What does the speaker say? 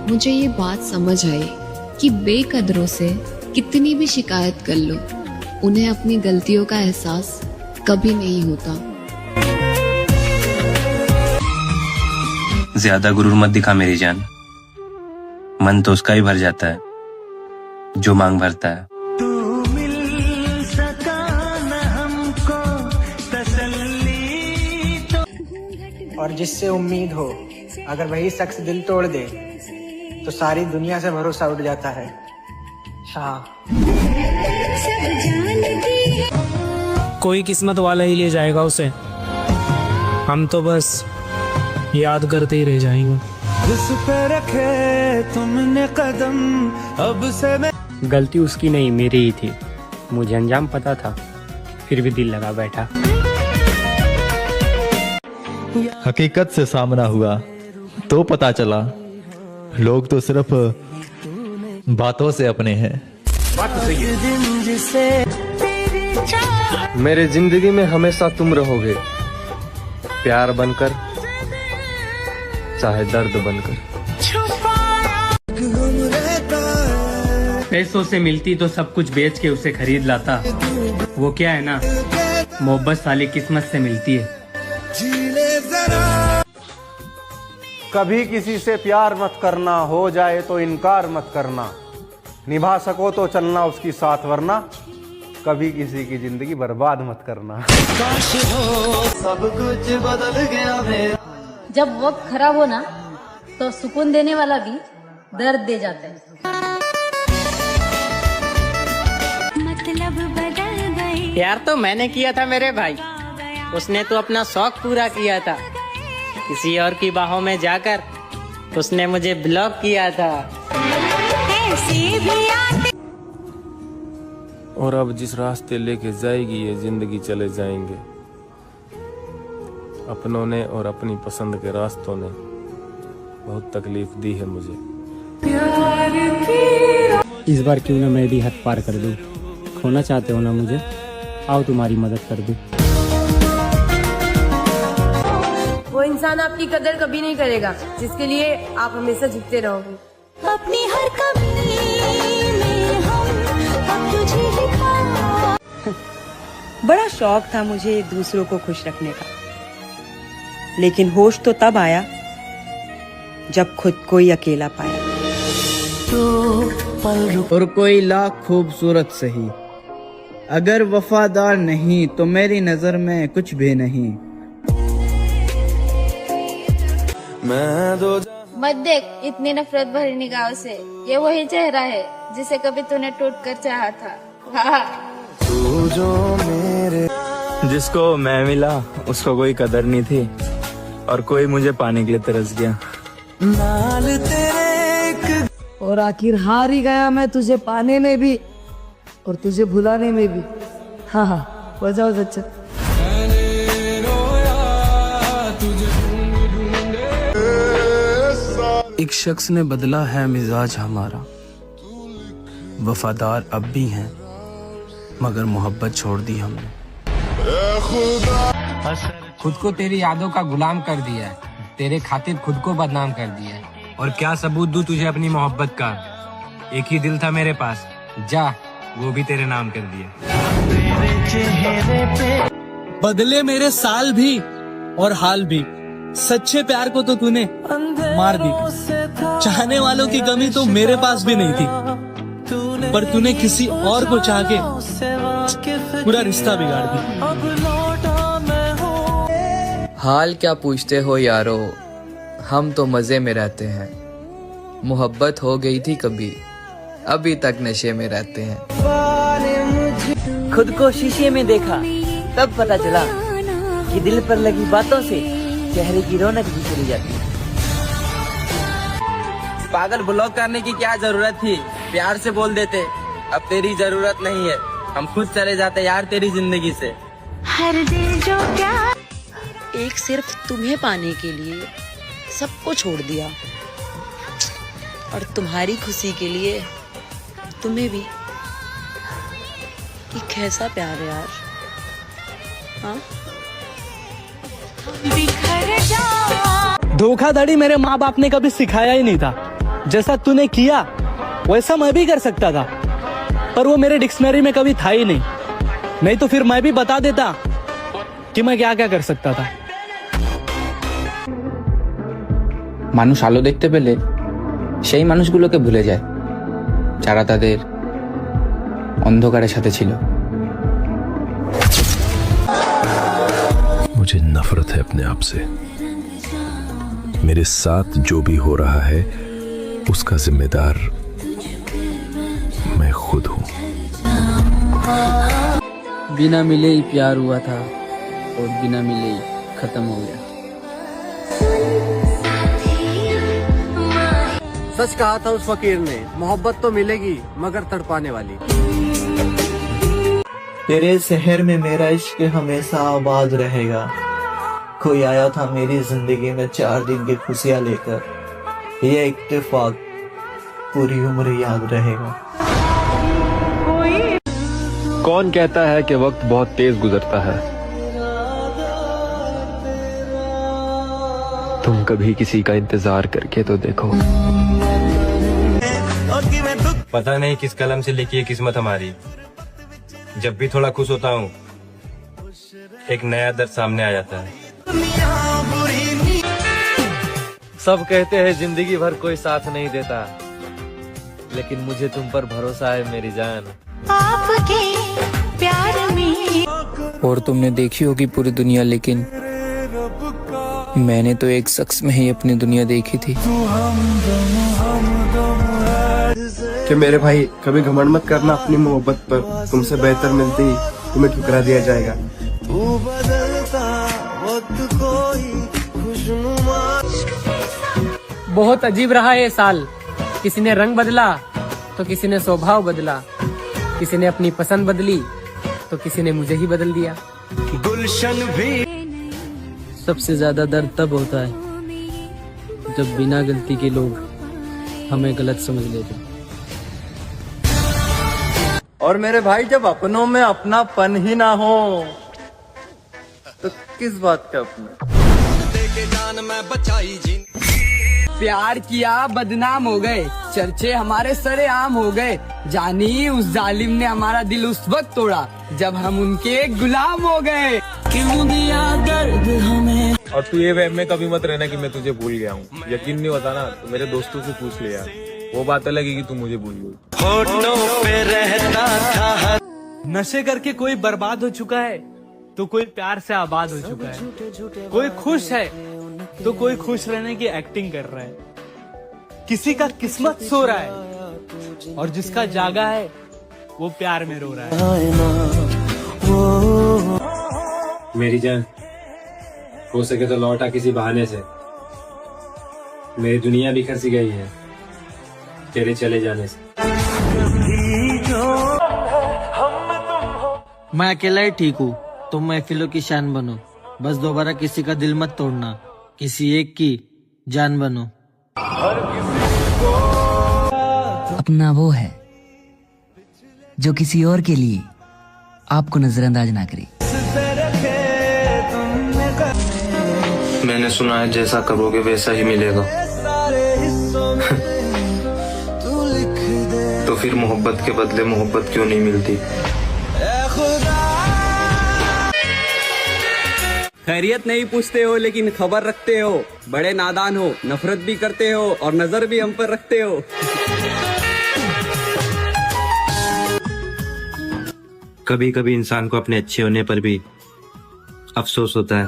मुझे ये बात समझ आई कि बेकदरों से कितनी भी शिकायत कर लो, उन्हें अपनी गलतियों का एहसास कभी नहीं होता। ज्यादा गुरूर मत दिखा मेरी जान, मन तो उसका ही भर जाता है जो मांग भरता है। और जिससे उम्मीद हो, अगर वही शख्स दिल तोड़ दे तो सारी दुनिया से भरोसा उठ जाता है। शाह। कोई किस्मत वाला ही ले जाएगा उसे, हम तो बस याद करते ही रह जाएंगे। जिस पे रखे तुमने कदम, अब से मैं। गलती उसकी नहीं मेरी ही थी, मुझे अंजाम पता था, फिर भी दिल लगा बैठा। हकीकत से सामना हुआ तो पता चला, लोग तो सिर्फ बातों से अपने हैं। मेरे जिंदगी में हमेशा तुम रहोगे, प्यार बनकर चाहे दर्द बनकर। पैसों से मिलती तो सब कुछ बेच के उसे खरीद लाता, वो क्या है ना, मोहब्बत साली किस्मत से मिलती है। कभी किसी से प्यार मत करना, हो जाए तो इनकार मत करना, निभा सको तो चलना उसकी साथ, वरना कभी किसी की जिंदगी बर्बाद मत करना। सब कुछ बदल गया मेरा। जब वक्त खराब हो ना, तो सुकून देने वाला भी दर्द दे जाता है। मतलब बदल गई। प्यार तो मैंने किया था मेरे भाई, उसने तो अपना शौक पूरा किया था। किसी और की बाहों में जाकर उसने मुझे ब्लॉक किया था। ऐसे भी आते। और अब जिस रास्ते लेके जाएगी ये जिंदगी चले जाएंगे, अपनों ने और अपनी पसंद के रास्तों ने बहुत तकलीफ दी है मुझे। इस बार क्यों ना मैं भी हद पार कर दूं, खोना चाहते हो ना मुझे, आओ तुम्हारी मदद कर दूं। वो इंसान आपकी कदर कभी नहीं करेगा जिसके लिए आप हमेशा झुकते रहोगे। अपनी हर कमी में हम अब तुझे ही पा। बड़ा शौक था मुझे दूसरों को खुश रखने का, लेकिन होश तो तब आया जब खुद को ही अकेला पाया। और कोई लाख खूबसूरत सही, अगर वफादार नहीं तो मेरी नजर में कुछ भी नहीं। मत देख इतनी नफरत भरी निगाहों से, ये वही चेहरा है जिसे कभी तूने टूट कर चाहा था। तू जो मेरे। जिसको मैं मिला उसको कोई कदर नहीं थी, और कोई मुझे पाने के लिए तरस गया। नाल तेरे और आखिर हार ही गया मैं तुझे पाने में भी और तुझे भुलाने में भी। हाँ हाँ, बजाओ सच्चा। एक शख्स ने बदला है मिजाज हमारा, वफादार अब भी हैं मगर मोहब्बत छोड़ दी हमने। खुद को तेरी यादों का गुलाम कर दिया है, तेरे खातिर खुद को बदनाम कर दिया है। और क्या सबूत दूं तुझे अपनी मोहब्बत का, एक ही दिल था मेरे पास, जा वो भी तेरे नाम कर दिया। बदले मेरे साल भी और हाल भी, सच्चे प्यार को तो तूने मार दी। चाहने वालों की कमी तो मेरे पास भी नहीं थी, पर तूने किसी और को चाह के पूरा रिश्ता बिगाड़ दिया। हाल क्या पूछते हो यारो, हम तो मजे में रहते हैं। मोहब्बत हो गई थी कभी, अभी तक नशे में रहते हैं। खुद को शीशे में देखा तब पता चला कि दिल पर लगी बातों से चेहरे की रौनक भी चली जाती है। पागल ब्लॉक करने की क्या जरूरत थी, प्यार से बोल देते। अब तेरी जरूरत नहीं है, हम खुद चले जाते यार तेरी जिंदगी से। हर दिल जो क्या। एक सिर्फ तुम्हें पाने के लिए सबको छोड़ दिया, और तुम्हारी खुशी के लिए तुम्हें भी। कि कैसा प्यार है यार। हाँ? धोखाधड़ी मेरे माँ बाप ने कभी सिखाया ही नहीं था, जैसा तूने किया वैसा मैं भी कर सकता था, पर वो मेरे डिक्शनरी में कभी था ही नहीं तो फिर मैं भी बता देता कि मैं क्या क्या कर सकता था। মানুষ আলো দেখতে পেলে সেই মানুষগুলোকে ভুলে যায় যারা তাদের অন্ধকারের সাথে ছিল। मुझे नफरत है अपने आप से। मेरे साथ जो भी हो रहा है उसका जिम्मेदार मैं खुद हूं। बिना मिले ही प्यार हुआ था और बिना मिले ही खत्म हो गया। सच कहा था उस फकीर ने, मोहब्बत तो मिलेगी मगर तड़पाने वाली। तेरे शहर में मेरा इश्क हमेशा आबाद रहेगा। कोई आया था मेरी जिंदगी में 4 दिन की खुशियां लेकर, ये इत्तेफाक पूरी उम्र याद रहेगा। कौन कहता है कि वक्त बहुत तेज गुजरता है? तुम कभी किसी का इंतजार करके तो देखो। पता नहीं किस कलम से लिखी है किस्मत हमारी। जब भी थोड़ा खुश होता हूँ एक नया दर्द सामने आ जाता है। सब कहते हैं जिंदगी भर कोई साथ नहीं देता, लेकिन मुझे तुम पर भरोसा है मेरी जान। आपके प्यार में और तुमने देखी होगी पूरी दुनिया, लेकिन मैंने तो एक शख्स में ही अपनी दुनिया देखी थी। कि मेरे भाई कभी घमंड मत करना अपनी मोहब्बत पर, तुमसे बेहतर मिलती ही तुम्हें ठुकरा दिया जाएगा। बहुत अजीब रहा ये साल। किसी ने रंग बदला तो किसी ने स्वभाव बदला, किसी ने अपनी पसंद बदली तो किसी ने मुझे ही बदल दिया। गुलशन भी सबसे ज्यादा दर्द तब होता है जब बिना गलती के लोग हमें गलत समझ लेते। और मेरे भाई जब अपनों में अपनापन ही ना हो तो किस बात का अपना। प्यार किया बदनाम हो गए, चर्चे हमारे सरेआम हो गए। जानी उस जालिम ने हमारा दिल उस वक्त तोड़ा जब हम उनके गुलाम हो गए। क्यों दिया दर्द हमें। और तू ये वहम में कभी मत रहना कि मैं तुझे भूल गया हूँ। यकीन नहीं होता ना तो मेरे दोस्तों से पूछ लिया, वो बात अलग है कि तू मुझे भूल गई। नशे करके कोई बर्बाद हो चुका है तो कोई प्यार से आबाद हो चुका है। कोई खुश है तो कोई खुश रहने की एक्टिंग कर रहा है। किसी का किस्मत सो रहा है और जिसका जागा है वो प्यार में रो रहा है। मेरी जान हो सके तो लौटा किसी बहाने से। मेरी दुनिया बिखर सी गई है तेरे चले जाने से। मैं अकेला ही ठीक हूँ, तुम महफिलों की शान बनो। बस दोबारा किसी का दिल मत तोड़ना, किसी एक की जान बनो। अपना वो है जो किसी और के लिए आपको नजरअंदाज ना करे। मैंने सुना है जैसा करोगे वैसा ही मिलेगा। तो फिर मोहब्बत के बदले मोहब्बत क्यों नहीं मिलती? खैरियत नहीं पूछते हो लेकिन खबर रखते हो। बड़े नादान हो, नफरत भी करते हो और नजर भी हम पर रखते हो। कभी कभी इंसान को अपने अच्छे होने पर भी अफसोस होता है।